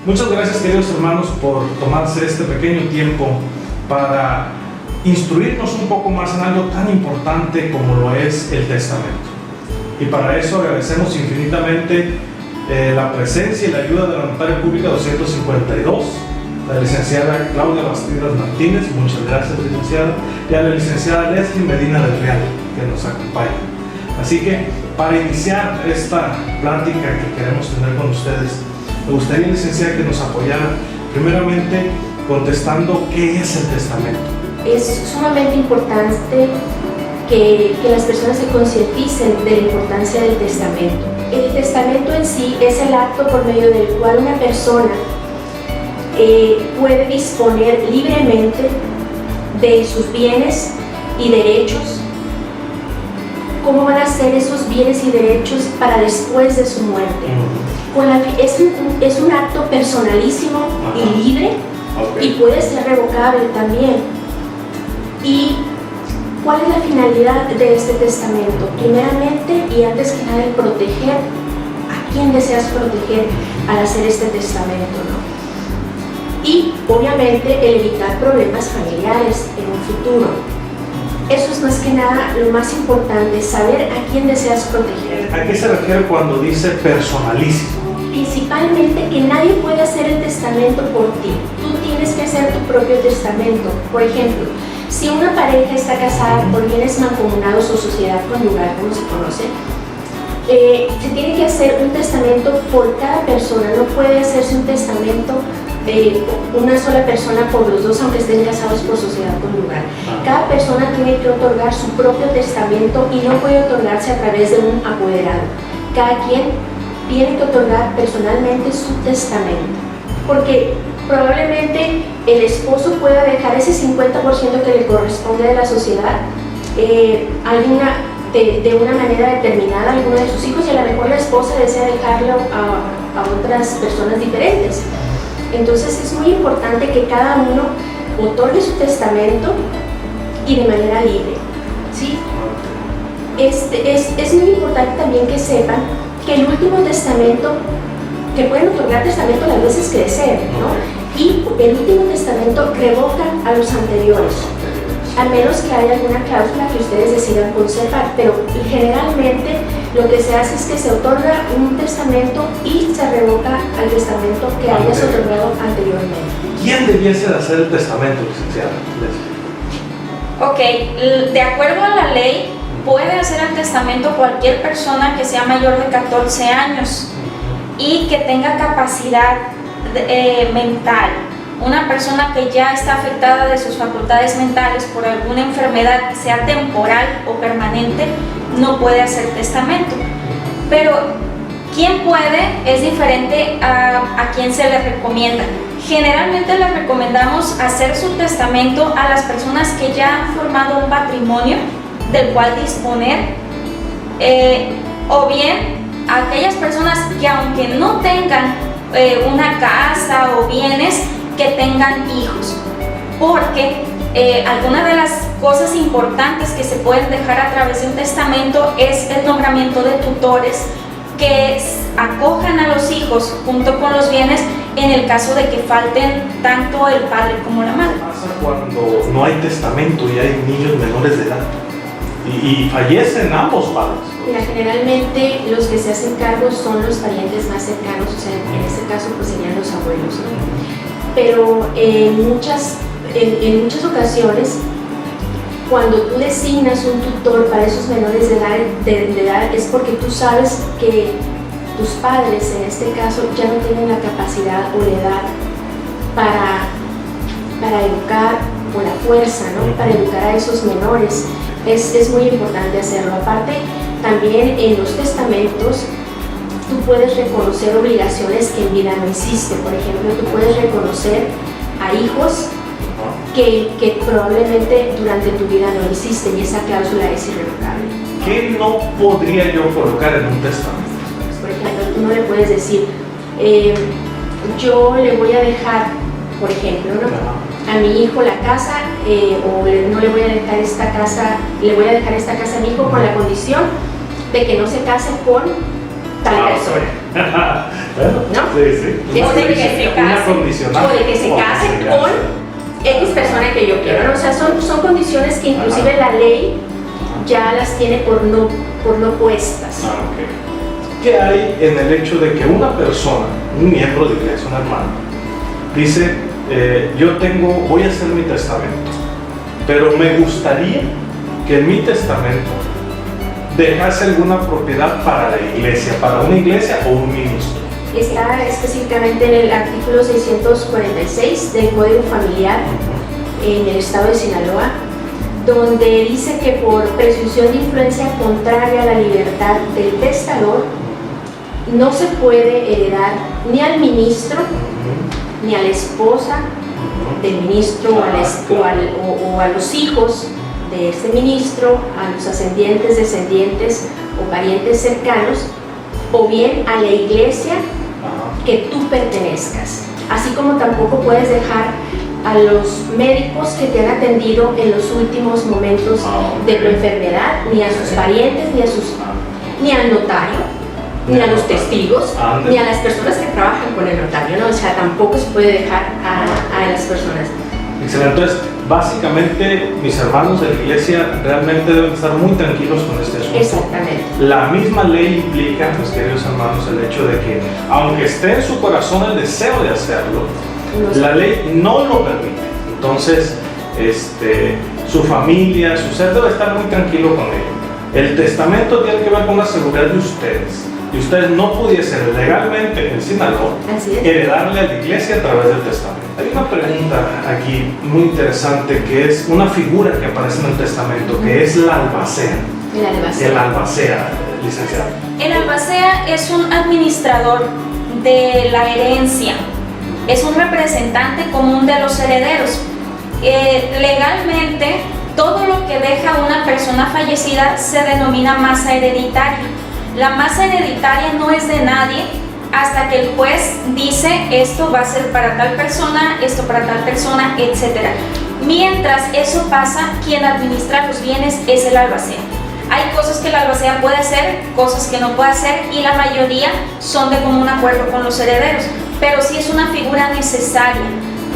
Muchas gracias, queridos hermanos, por tomarse este pequeño tiempo para instruirnos un poco más en algo tan importante como lo es el testamento. Y para eso agradecemos infinitamente la presencia y la ayuda de la Notaria Pública 252, la licenciada Claudia Bastidas Martínez, muchas gracias, licenciada, y a la licenciada Leslie Medina del Real, que nos acompaña. Así que, para iniciar esta plática que queremos tener con ustedes, me gustaría, licenciada, que nos apoyara primeramente contestando qué es el testamento. Es sumamente importante que las personas se concienticen de la importancia del testamento. El testamento en sí es el acto por medio del cual una persona puede disponer libremente de sus bienes y derechos. ¿Cómo van a ser esos bienes y derechos para después de su muerte? Es un acto personalísimo y libre, y puede ser revocable también. ¿Y cuál es la finalidad de este testamento? Primeramente y antes que nada, el proteger a quien deseas proteger al hacer este testamento, ¿no? Y obviamente el evitar problemas familiares en un futuro. Eso es más que nada lo más importante, saber a quién deseas proteger. ¿A qué se refiere cuando dice personalísimo? Principalmente que nadie puede hacer el testamento por ti. Tú tienes que hacer tu propio testamento. Por ejemplo, si una pareja está casada por bienes mancomunados o sociedad conyugal, como se conoce, se tiene que hacer un testamento por cada persona. No puede hacerse un testamento una sola persona por los dos, aunque estén casados por sociedad conyugal. Cada persona tiene que otorgar su propio testamento y no puede otorgarse a través de un apoderado. Cada quien tiene que otorgar personalmente su testamento, porque probablemente el esposo pueda dejar ese 50% que le corresponde de la sociedad de una manera determinada a alguno de sus hijos, y a lo mejor la esposa desea dejarlo a otras personas diferentes. Entonces es muy importante que cada uno otorgue su testamento y de manera libre, ¿sí? Es muy importante también que sepan que el último testamento, que pueden otorgar testamento las veces que deseen, ¿no? Y el último testamento revoca a los anteriores, a menos que haya alguna cláusula que ustedes decidan conservar, pero generalmente lo que se hace es que se otorga un testamento y se revoca al testamento que hayas otorgado anteriormente. ¿Quién debiese de hacer el testamento, licenciada? Ok, de acuerdo a la ley, puede hacer el testamento cualquier persona que sea mayor de 14 años y que tenga capacidad mental. Una persona que ya está afectada de sus facultades mentales por alguna enfermedad, sea temporal o permanente, no puede hacer testamento. Pero quien puede es diferente a quien se le recomienda. Generalmente le recomendamos hacer su testamento a las personas que ya han formado un patrimonio del cual disponer, o bien a aquellas personas que, aunque no tengan una casa o bienes, que tengan hijos, porque alguna de las cosas importantes que se pueden dejar a través de un testamento es el nombramiento de tutores que acojan a los hijos junto con los bienes en el caso de que falten tanto el padre como la madre. ¿Qué pasa cuando no hay testamento y hay niños menores de edad y fallecen ambos padres? Mira, generalmente los que se hacen cargo son los parientes más cercanos, o sea, en este caso pues serían los abuelos, ¿no? Pero en muchas ocasiones, cuando tú designas un tutor para esos menores de edad es porque tú sabes que tus padres, en este caso, ya no tienen la capacidad o la edad para educar con la fuerza, ¿no? Para educar a esos menores. Es muy importante hacerlo. Aparte, también en los testamentos tú puedes reconocer obligaciones que en vida no hiciste. Por ejemplo, tú puedes reconocer a hijos que probablemente durante tu vida no hiciste, y esa cláusula es irrevocable. ¿Qué no podría yo colocar en un testamento? Por ejemplo, tú no le puedes decir, yo le voy a dejar, por ejemplo, ¿no? a mi hijo la casa, o no le voy a dejar esta casa, le voy a dejar esta casa a mi hijo con la condición de que no se case con tal persona. Bueno, ¿No? sí, sí. O de que se Una case, condicional. o de que se case con X persona que yo quiero, ¿no? O sea, son condiciones que inclusive la ley ya las tiene por no puestas. Ah, ok. ¿Qué hay en el hecho de que una persona, un miembro de iglesia, un hermano, dice, voy a hacer mi testamento, pero me gustaría que en mi testamento dejase alguna propiedad para la iglesia, para una iglesia o un ministro? Está específicamente en el artículo 646 del Código Familiar en el estado de Sinaloa, donde dice que por presunción de influencia contraria a la libertad del testador no se puede heredar ni al ministro ni a la esposa del ministro o a los hijos de ese ministro, a los ascendientes, descendientes o parientes cercanos, o bien a la iglesia que tú pertenezcas. Así como tampoco puedes dejar a los médicos que te han atendido en los últimos momentos de tu enfermedad, ni a sus parientes, ni al notario, ni a los testigos, ni a las personas que trabajan con el notario, ¿no? O sea, tampoco se puede dejar a las personas. Excelente. Entonces, básicamente, mis hermanos de la iglesia realmente deben estar muy tranquilos con este asunto. Exactamente. La misma ley implica, mis queridos hermanos, el hecho de que, aunque esté en su corazón el deseo de hacerlo, la ley no lo permite. Entonces, su familia, su ser debe estar muy tranquilo con ello. El testamento tiene que ver con la seguridad de ustedes. Y ustedes no pudiesen legalmente en Sinaloa heredarle a la iglesia a través del testamento. Hay una pregunta aquí muy interesante que es una figura que aparece en el testamento, que es la albacea. El albacea, licenciado. El albacea es un administrador de la herencia, es un representante común de los herederos. Legalmente, todo lo que deja una persona fallecida se denomina masa hereditaria. La masa hereditaria no es de nadie hasta que el juez dice esto va a ser para tal persona, esto para tal persona, etc. Mientras eso pasa, quien administra los bienes es el albacea. Hay cosas que el albacea puede hacer, cosas que no puede hacer, y la mayoría son de común acuerdo con los herederos, pero sí es una figura necesaria.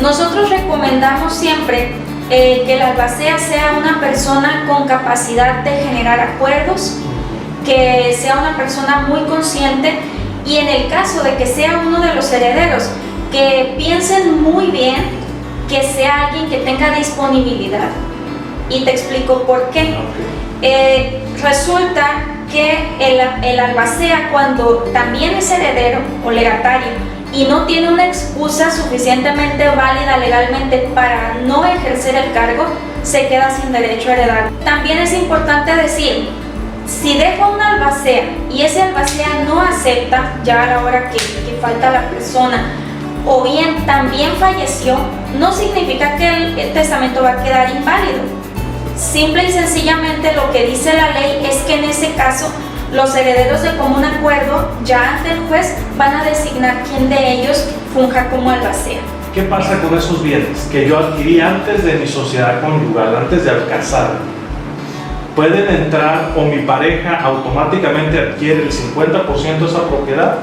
Nosotros recomendamos siempre que el albacea sea una persona con capacidad de generar acuerdos, que sea una persona muy consciente, y en el caso de que sea uno de los herederos, que piensen muy bien que sea alguien que tenga disponibilidad. Y te explico por qué. Resulta que el albacea, cuando también es heredero o legatario y no tiene una excusa suficientemente válida legalmente para no ejercer el cargo, se queda sin derecho a heredar. También es importante decir, si dejo un albacea y ese albacea no acepta ya a la hora que falta la persona, o bien también falleció, no significa que el testamento va a quedar inválido. Simple y sencillamente lo que dice la ley es que en ese caso los herederos de común acuerdo ya ante el juez van a designar quién de ellos funja como albacea. ¿Qué pasa con esos bienes que yo adquirí antes de mi sociedad conyugal, antes de casarme? ¿Pueden entrar o mi pareja automáticamente adquiere el 50% de esa propiedad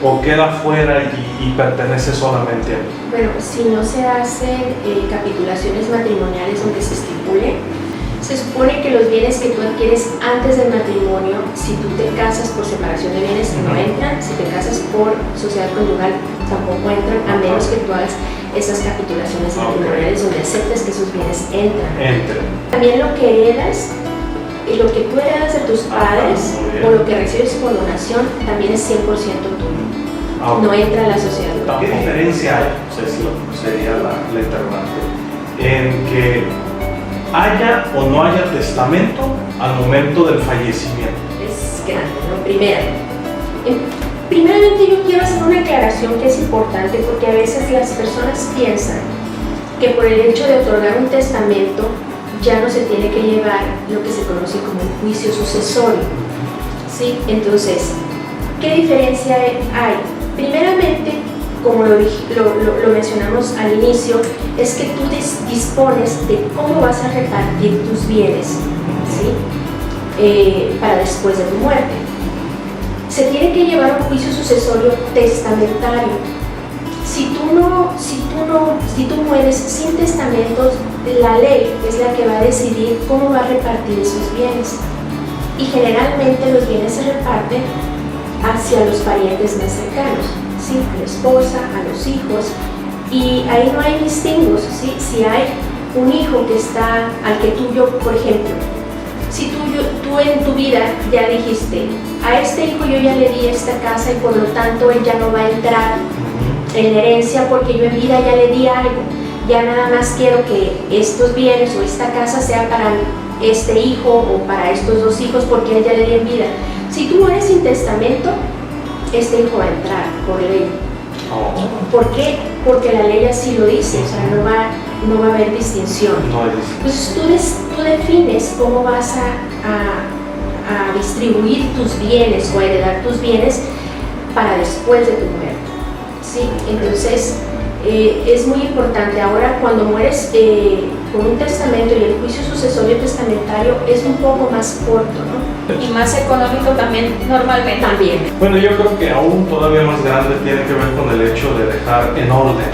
o queda fuera y pertenece solamente a mí? Bueno, si no se hacen capitulaciones matrimoniales donde se estipule, se supone que los bienes que tú adquieres antes del matrimonio, si tú te casas por separación de bienes, no entran. Si te casas por sociedad conyugal, tampoco entran, a menos que tú hagas esas capitulaciones matrimoniales donde aceptes que esos bienes entran. También lo que heredas, lo que tú heredas de tus padres o lo que recibes por donación, también es 100% tuyo. No entra en la sociedad. ¿Qué diferencia hay, sería la interrogante, en que haya o no haya testamento al momento del fallecimiento? Es grande, ¿no? Primeramente yo quiero hacer una aclaración que es importante, porque a veces las personas piensan que por el hecho de otorgar un testamento ya no se tiene que llevar lo que se conoce como un juicio sucesorio, ¿sí? Entonces, ¿qué diferencia hay? Primeramente, como lo mencionamos al inicio, es que tú dispones de cómo vas a repartir tus bienes, ¿sí? Para después de tu muerte. se tiene que llevar un juicio sucesorio testamentario. Si tú mueres sin testamentos, la ley es la que va a decidir cómo va a repartir esos bienes. Y generalmente los bienes se reparten hacia los parientes más cercanos, ¿sí? A la esposa, a los hijos, y ahí no hay distingos, ¿sí? Si hay un hijo que está, al que por ejemplo, si tú en tu vida ya dijiste, a este hijo yo ya le di esta casa y por lo tanto él ya no va a entrar en la herencia porque yo en vida ya le di algo, ya nada más quiero que estos bienes o esta casa sea para este hijo o para estos dos hijos porque él ya le di en vida. Si tú mueres sin testamento, este hijo va a entrar por ley. ¿Por qué? Porque la ley así lo dice, o sea, no va a haber distinción. Entonces tú defines cómo vas a distribuir tus bienes o a heredar tus bienes para después de tu muerte, ¿sí? Entonces es muy importante. Ahora, cuando mueres con un testamento y el juicio sucesorio testamentario es un poco más corto, ¿no? Y más económico también, normalmente. También. Bueno, yo creo que aún todavía más grande tiene que ver con el hecho de dejar en orden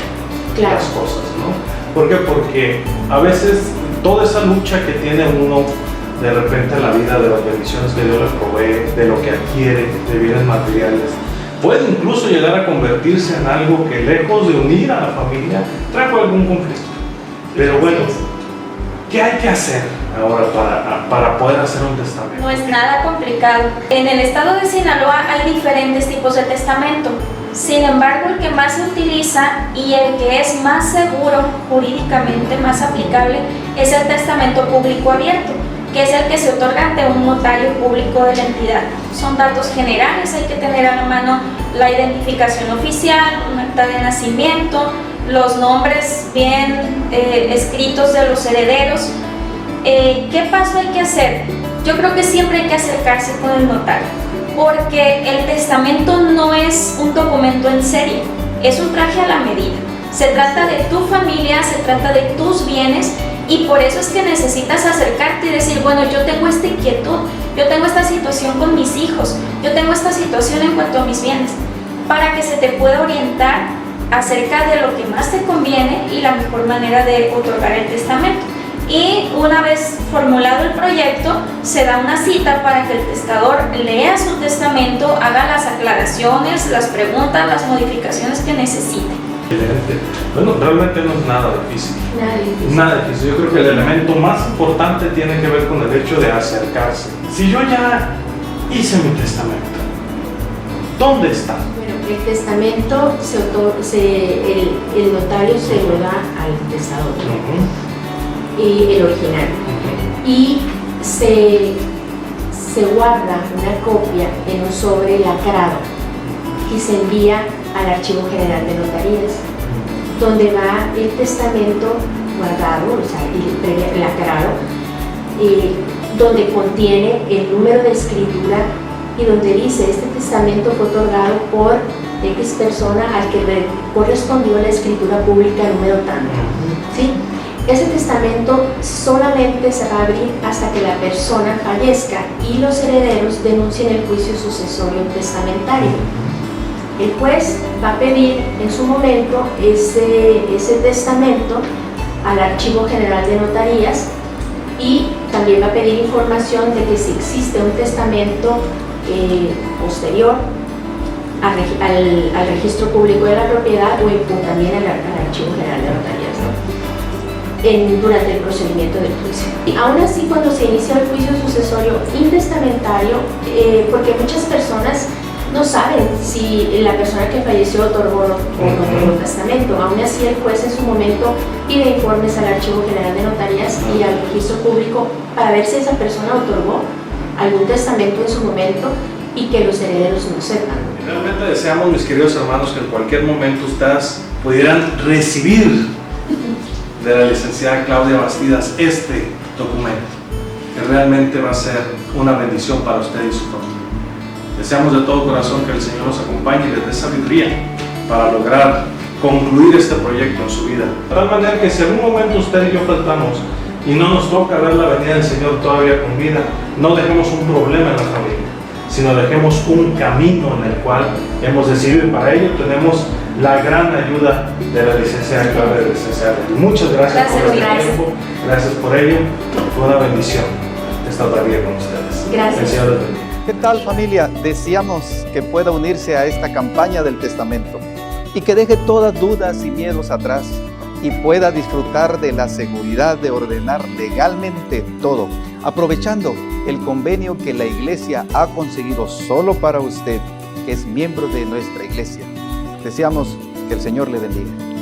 las cosas, ¿no? ¿Por qué? Porque a veces toda esa lucha que tiene uno de repente en la vida, de las bendiciones que Dios les provee, de lo que adquiere, de bienes materiales, puede incluso llegar a convertirse en algo que, lejos de unir a la familia, trajo algún conflicto. Pero bueno, ¿qué hay que hacer ahora para poder hacer un testamento? No es nada complicado. En el estado de Sinaloa hay diferentes tipos de testamento. Sin embargo, el que más se utiliza y el que es más seguro, jurídicamente más aplicable, es el testamento público abierto, que es el que se otorga ante un notario público de la entidad. Son datos generales, hay que tener a la mano la identificación oficial, un acta de nacimiento, los nombres bien escritos de los herederos. ¿Qué paso hay que hacer? Yo creo que siempre hay que acercarse con el notario, porque el testamento no es un documento en serie, es un traje a la medida. Se trata de tu familia, se trata de tus bienes, y por eso es que necesitas acercarte y decir, bueno, yo tengo esta inquietud, yo tengo esta situación con mis hijos, yo tengo esta situación en cuanto a mis bienes, para que se te pueda orientar acerca de lo que más te conviene y la mejor manera de otorgar el testamento. Y una vez formulado el proyecto, se da una cita para que el testador lea su testamento, haga las aclaraciones, las preguntas, las modificaciones que necesite. Excelente. Bueno, realmente no es nada difícil. Nada difícil. Yo creo que el elemento más importante tiene que ver con el hecho de acercarse. Si yo ya hice mi testamento, ¿dónde está? Bueno, el testamento el notario se lo da al testador, y el original, y se guarda una copia en un sobre lacrado y se envía al Archivo General de Notarías, donde va el testamento guardado, o sea, lacrado, donde contiene el número de escritura y donde dice, este testamento fue otorgado por X persona al que le correspondió la escritura pública número tanto, ¿sí? Ese testamento solamente se va a abrir hasta que la persona fallezca y los herederos denuncien el juicio sucesorio testamentario. El juez va a pedir en su momento ese testamento al Archivo General de Notarías y también va a pedir información de que si existe un testamento posterior al registro público de la propiedad o también al Archivo General de Notarías, ¿no? Durante el procedimiento del juicio. Y aún así, cuando se inicia el juicio sucesorio intestamentario, porque muchas personas no saben si la persona que falleció otorgó o no otorgó testamento, aún así el juez en su momento pide informes al Archivo General de Notarías y al registro público para ver si esa persona otorgó algún testamento en su momento y que los herederos no sepan. Realmente deseamos, mis queridos hermanos, que en cualquier momento ustedes pudieran recibir de la licenciada Claudia Bastidas este documento, que realmente va a ser una bendición para usted y su familia. Deseamos de todo corazón que el Señor nos acompañe y les dé sabiduría para lograr concluir este proyecto en su vida. De tal manera que si en algún momento usted y yo faltamos y no nos toca ver la venida del Señor todavía con vida, no dejemos un problema en la familia, sino dejemos un camino en el cual hemos decidido, y para ello tenemos la gran ayuda de la licenciada Claudia y la licenciada. Muchas gracias por este tiempo, gracias por ello, fue una bendición estar todavía con ustedes. Gracias. El Señor les bendiga. ¿Qué tal, familia? Deseamos que pueda unirse a esta campaña del testamento y que deje todas dudas y miedos atrás y pueda disfrutar de la seguridad de ordenar legalmente todo, aprovechando el convenio que la iglesia ha conseguido solo para usted, que es miembro de nuestra iglesia. Deseamos que el Señor le bendiga.